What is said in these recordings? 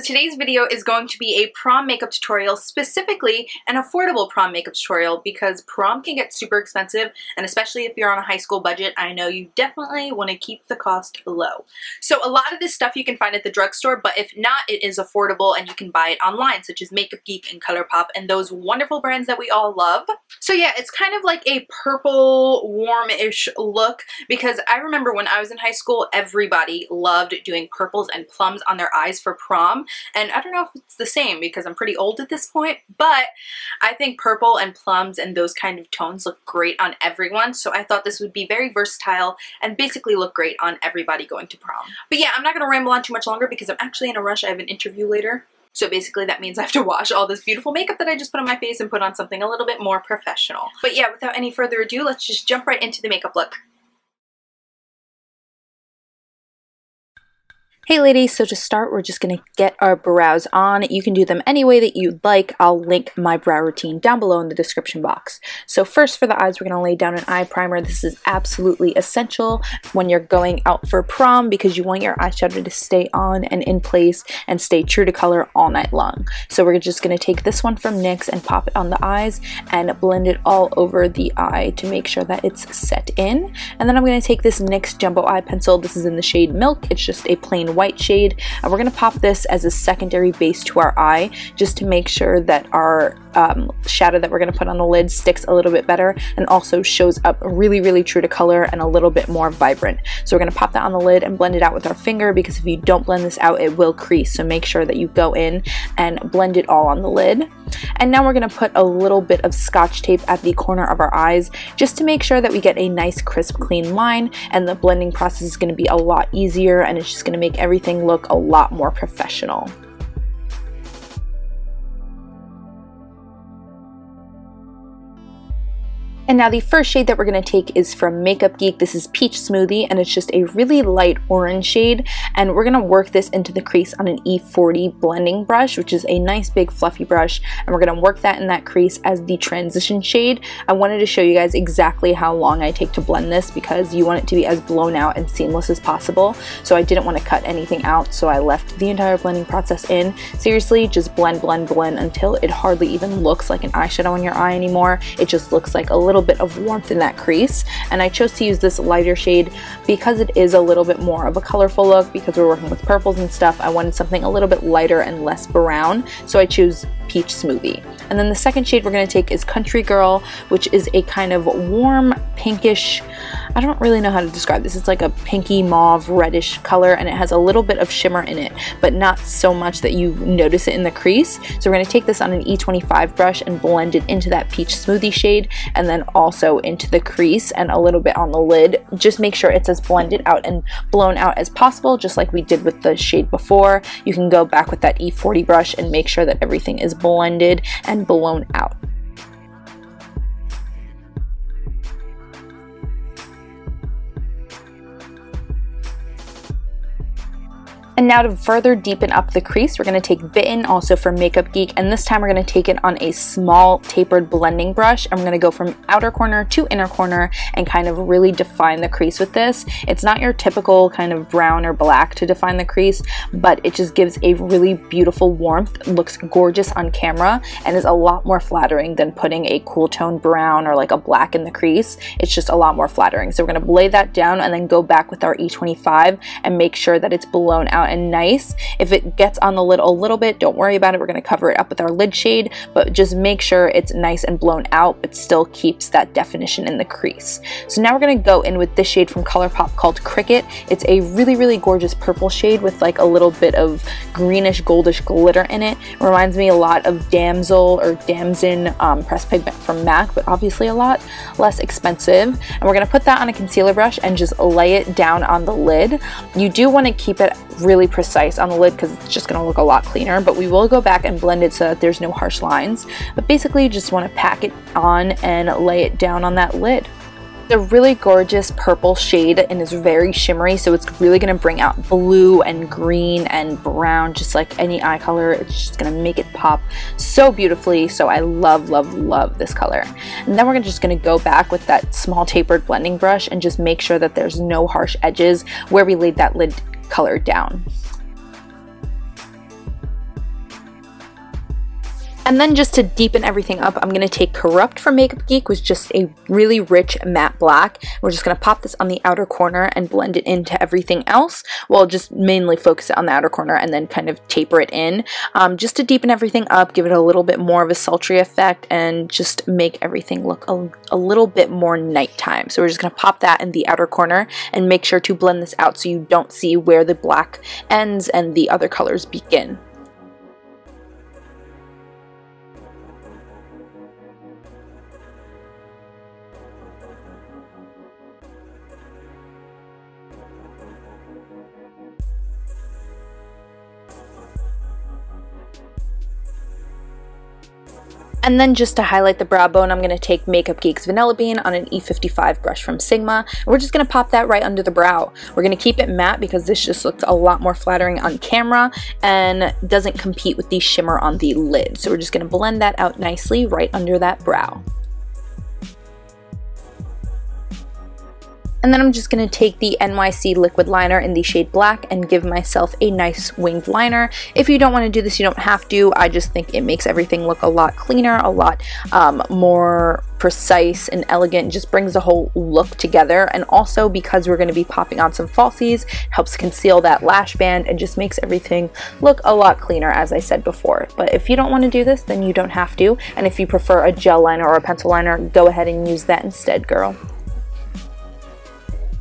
today's video is going to be a prom makeup tutorial, specifically an affordable prom makeup tutorial, because prom can get super expensive, and especially if you're on a high school budget, I know you definitely want to keep the cost low. So a lot of this stuff you can find at the drugstore, but if not, it is affordable and you can buy it online, such as Makeup Geek and ColourPop and those wonderful brands that we all love. So yeah, it's kind of like a purple warm-ish look, because I remember when I was in high school, everybody loved doing purples and plums on their eyes for prom. And I don't know if it's the same because I'm pretty old at this point, but I think purple and plums and those kind of tones look great on everyone. So I thought this would be very versatile and basically look great on everybody going to prom. But yeah, I'm not going to ramble on too much longer because I'm actually in a rush. I have an interview later. So basically that means I have to wash all this beautiful makeup that I just put on my face and put on something a little bit more professional. But yeah, without any further ado, let's just jump right into the makeup look. Hey ladies, so to start, we're just going to get our brows on. You can do them any way that you'd like. I'll link my brow routine down below in the description box. So first for the eyes, we're going to lay down an eye primer. This is absolutely essential when you're going out for prom because you want your eyeshadow to stay on and in place and stay true to color all night long. So we're just going to take this one from NYX and pop it on the eyes and blend it all over the eye to make sure that it's set in. And then I'm going to take this NYX Jumbo Eye Pencil. This is in the shade Milk. It's just a plain white shade, and we're going to pop this as a secondary base to our eye just to make sure that our shadow that we're going to put on the lid sticks a little bit better and also shows up really true to color and a little bit more vibrant. So we're going to pop that on the lid and blend it out with our finger, because if you don't blend this out, it will crease. So make sure that you go in and blend it all on the lid. And now we're going to put a little bit of Scotch tape at the corner of our eyes just to make sure that we get a nice crisp clean line, and the blending process is going to be a lot easier and it's just going to make everything look a lot more professional. And now the first shade that we're going to take is from Makeup Geek. This is Peach Smoothie, and it's just a really light orange shade, and we're going to work this into the crease on an E40 blending brush, which is a nice big fluffy brush, and we're going to work that in that crease as the transition shade. I wanted to show you guys exactly how long I take to blend this because you want it to be as blown out and seamless as possible, so I didn't want to cut anything out, so I left the entire blending process in. Seriously, just blend until it hardly even looks like an eyeshadow on your eye anymore. It just looks like a little bit of warmth in that crease, and I chose to use this lighter shade because it is a little bit more of a colorful look. Because we're working with purples and stuff, I wanted something a little bit lighter and less brown, so I choose Peach Smoothie. And then the second shade we're going to take is Country Girl, which is a kind of warm pinkish, I don't really know how to describe this. It's like a pinky mauve reddish color, and it has a little bit of shimmer in it, but not so much that you notice it in the crease. So we're going to take this on an E25 brush and blend it into that Peach Smoothie shade, and then also into the crease and a little bit on the lid. Just make sure it's as blended out and blown out as possible, just like we did with the shade before. You can go back with that E40 brush and make sure that everything is blended and blown out. And now to further deepen up the crease, we're going to take Bitten, also from Makeup Geek, and this time we're going to take it on a small tapered blending brush, and we're going to go from outer corner to inner corner and kind of really define the crease with this. It's not your typical kind of brown or black to define the crease, but it just gives a really beautiful warmth. It looks gorgeous on camera and is a lot more flattering than putting a cool tone brown or like a black in the crease. It's just a lot more flattering. So we're going to lay that down and then go back with our E25 and make sure that it's blown out and nice. If it gets on the lid a little bit, don't worry about it. We're going to cover it up with our lid shade, but just make sure it's nice and blown out but still keeps that definition in the crease. So now we're going to go in with this shade from ColourPop called Cricket. It's a really gorgeous purple shade with like a little bit of greenish goldish glitter in it. It reminds me a lot of Damsel or Damson pressed pigment from MAC, but obviously a lot less expensive. And we're going to put that on a concealer brush and just lay it down on the lid. You do want to keep it really precise on the lid because it's just going to look a lot cleaner, but we will go back and blend it so that there's no harsh lines. But basically you just want to pack it on and lay it down on that lid. It's a really gorgeous purple shade and is very shimmery, so it's really going to bring out blue and green and brown, just like any eye color. It's just going to make it pop so beautifully, so I love this color. And then we're just going to go back with that small tapered blending brush and just make sure that there's no harsh edges where we laid that lid color down. And then just to deepen everything up, I'm going to take Corrupt from Makeup Geek, which is just a really rich matte black. We're just going to pop this on the outer corner and blend it into everything else. Well, just mainly focus it on the outer corner and then kind of taper it in. Just to deepen everything up, give it a little bit more of a sultry effect, and just make everything look a little bit more nighttime. So we're just going to pop that in the outer corner and make sure to blend this out so you don't see where the black ends and the other colors begin. And then just to highlight the brow bone, I'm going to take Makeup Geek's Vanilla Bean on an E55 brush from Sigma. And we're just going to pop that right under the brow. We're going to keep it matte because this just looks a lot more flattering on camera and doesn't compete with the shimmer on the lid. So we're just going to blend that out nicely right under that brow. And then I'm just going to take the NYC liquid liner in the shade Black and give myself a nice winged liner. If you don't want to do this, you don't have to. I just think it makes everything look a lot cleaner, a lot more precise and elegant, just brings the whole look together. And also because we're going to be popping on some falsies, helps conceal that lash band and just makes everything look a lot cleaner, as I said before. But if you don't want to do this, then you don't have to. And if you prefer a gel liner or a pencil liner, go ahead and use that instead, girl.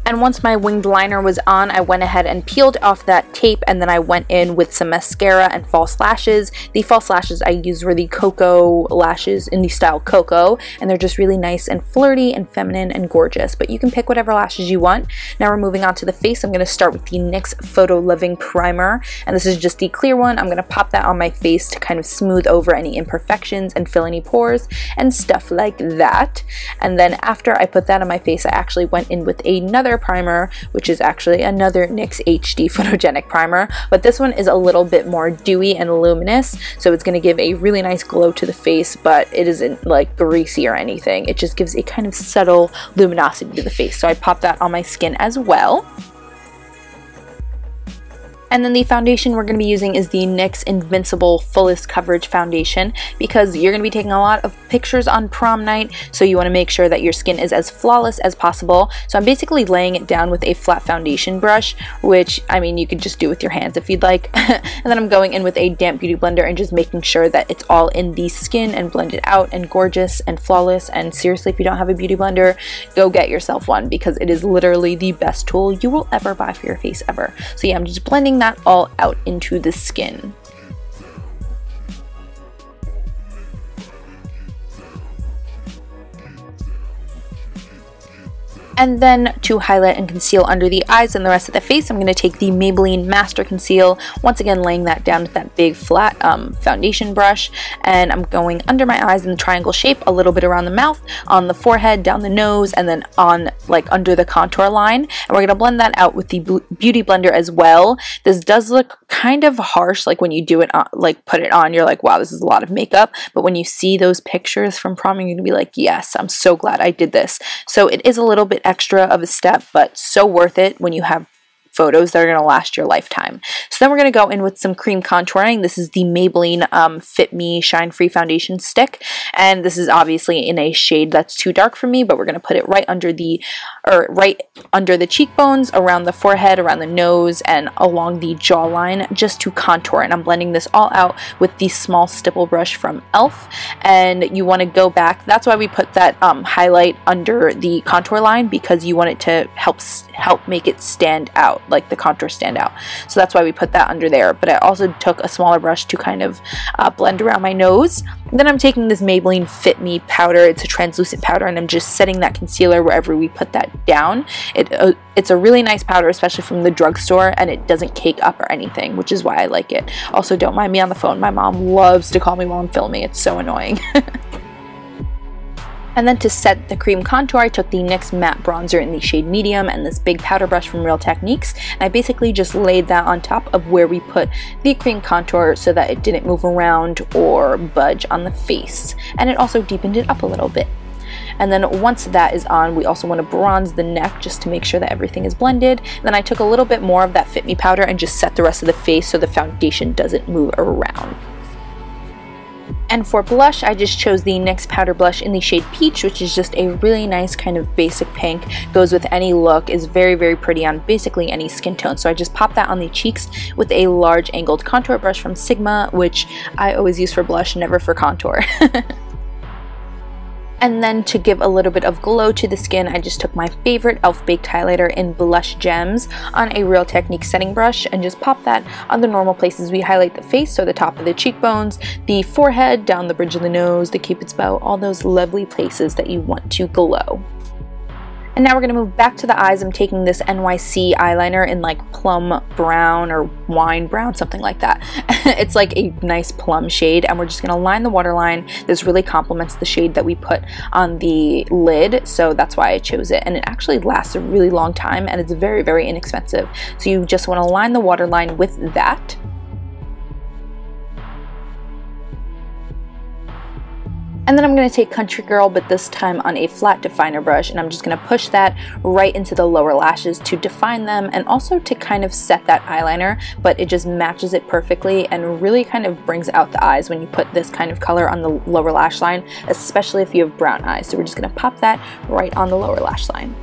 And once my winged liner was on, I went ahead and peeled off that tape, and then I went in with some mascara and false lashes. The false lashes I used were the Koko lashes in the style Koko, and they're just really nice and flirty and feminine and gorgeous, but you can pick whatever lashes you want. Now we're moving on to the face. I'm going to start with the NYX Photo Loving Primer, and this is just the clear one. I'm going to pop that on my face to kind of smooth over any imperfections and fill any pores and stuff like that. And then after I put that on my face, I actually went in with another primer, which is actually another NYX HD Photogenic Primer, but this one is a little bit more dewy and luminous, so it's going to give a really nice glow to the face, but it isn't like greasy or anything. It just gives a kind of subtle luminosity to the face, so I popped that on my skin as well. And then the foundation we're going to be using is the NYX Invincible Fullest Coverage Foundation, because you're going to be taking a lot of pictures on prom night, so you want to make sure that your skin is as flawless as possible. So I'm basically laying it down with a flat foundation brush, which, I mean, you could just do with your hands if you'd like. And then I'm going in with a damp beauty blender and just making sure that it's all in the skin and blended out and gorgeous and flawless. And seriously, if you don't have a beauty blender, go get yourself one, because it is literally the best tool you will ever buy for your face ever. So yeah, I'm just blending that all out into the skin. And then to highlight and conceal under the eyes and the rest of the face, I'm going to take the Maybelline Master Conceal, once again laying that down with that big flat foundation brush, and I'm going under my eyes in the triangle shape, a little bit around the mouth, on the forehead, down the nose, and then on like under the contour line. And we're going to blend that out with the Beauty Blender as well. This does look kind of harsh, like when you do it on, like put it on, you're like, wow, this is a lot of makeup. But when you see those pictures from prom, you're going to be like, yes, I'm so glad I did this. So it is a little bit extra of a step, but so worth it when you have photos that are going to last your lifetime. So then we're going to go in with some cream contouring. This is the Maybelline Fit Me Shine Free Foundation Stick, and this is obviously in a shade that's too dark for me, but we're going to put it right under the cheekbones, around the forehead, around the nose, and along the jawline, just to contour. And I'm blending this all out with the small stipple brush from e.l.f. And you want to go back. That's why we put that highlight under the contour line, because you want it to help make it stand out, like the contour stand out. So that's why we put that under there. But I also took a smaller brush to kind of blend around my nose. And then I'm taking this Maybelline Fit Me powder. It's a translucent powder, and I'm just setting that concealer wherever we put that down. It's a really nice powder, especially from the drugstore, and it doesn't cake up or anything, which is why I like it. Also, don't mind me on the phone. My mom loves to call me while I'm filming. It's so annoying. And then to set the cream contour, I took the NYX Matte Bronzer in the shade Medium and this big powder brush from Real Techniques. And I basically just laid that on top of where we put the cream contour so that it didn't move around or budge on the face. And it also deepened it up a little bit. And then once that is on, we also want to bronze the neck just to make sure that everything is blended. And then I took a little bit more of that Fit Me powder and just set the rest of the face so the foundation doesn't move around. And for blush, I just chose the NYX powder blush in the shade Peach, which is just a really nice kind of basic pink. Goes with any look, is very, very pretty on basically any skin tone. So I just popped that on the cheeks with a large angled contour brush from Sigma, which I always use for blush, never for contour. And then to give a little bit of glow to the skin, I just took my favorite e.l.f. Baked Highlighter in Blush Gems on a Real Technique setting brush and just pop that on the normal places we highlight the face, so the top of the cheekbones, the forehead, down the bridge of the nose, the cupid's bow, all those lovely places that you want to glow. And now we're going to move back to the eyes. I'm taking this NYC eyeliner in like plum brown or wine brown, something like that. It's like a nice plum shade, and we're just going to line the waterline. This really complements the shade that we put on the lid, so that's why I chose it. And it actually lasts a really long time, and it's very, very inexpensive. So you just want to line the waterline with that. And then I'm going to take Country Girl, but this time on a flat definer brush, and I'm just going to push that right into the lower lashes to define them and also to kind of set that eyeliner, but it just matches it perfectly and really kind of brings out the eyes when you put this kind of color on the lower lash line, especially if you have brown eyes. So we're just going to pop that right on the lower lash line.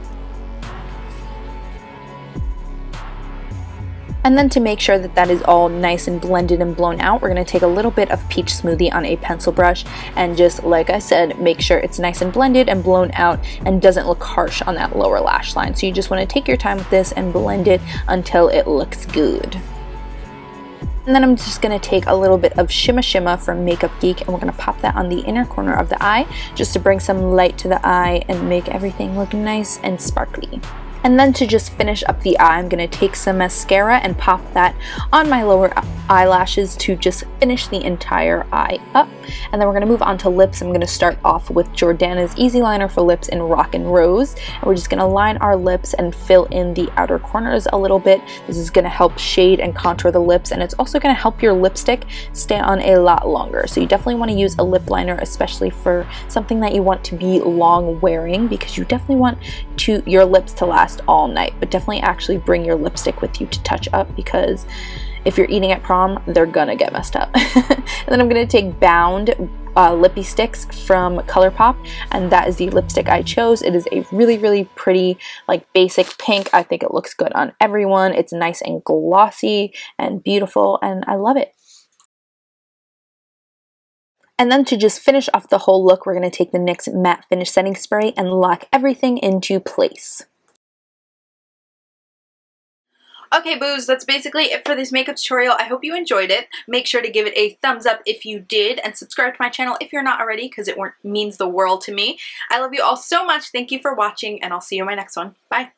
And then to make sure that that is all nice and blended and blown out, we're going to take a little bit of Peach Smoothie on a pencil brush and just, like I said, make sure it's nice and blended and blown out and doesn't look harsh on that lower lash line. So you just want to take your time with this and blend it until it looks good. And then I'm just going to take a little bit of Shimma from Makeup Geek, and we're going to pop that on the inner corner of the eye just to bring some light to the eye and make everything look nice and sparkly. And then to just finish up the eye, I'm going to take some mascara and pop that on my lower eyelashes to just finish the entire eye up. And then we're going to move on to lips. I'm going to start off with Jordana's Easy Liner for lips in Rock and Rose. And we're just going to line our lips and fill in the outer corners a little bit. This is going to help shade and contour the lips, and it's also going to help your lipstick stay on a lot longer. So you definitely want to use a lip liner, especially for something that you want to be long wearing, because you definitely want your lips to last all night, but definitely actually bring your lipstick with you to touch up, because if you're eating at prom, they're gonna get messed up. And then I'm gonna take Bound Lippy Sticks from ColourPop, and that is the lipstick I chose. It is a really, really pretty, like, basic pink. I think it looks good on everyone. It's nice and glossy and beautiful, and I love it. And then to just finish off the whole look, we're going to take the NYX Matte Finish Setting Spray and lock everything into place. Okay, boos, that's basically it for this makeup tutorial. I hope you enjoyed it. Make sure to give it a thumbs up if you did, and subscribe to my channel if you're not already, because it means the world to me. I love you all so much. Thank you for watching, and I'll see you in my next one. Bye.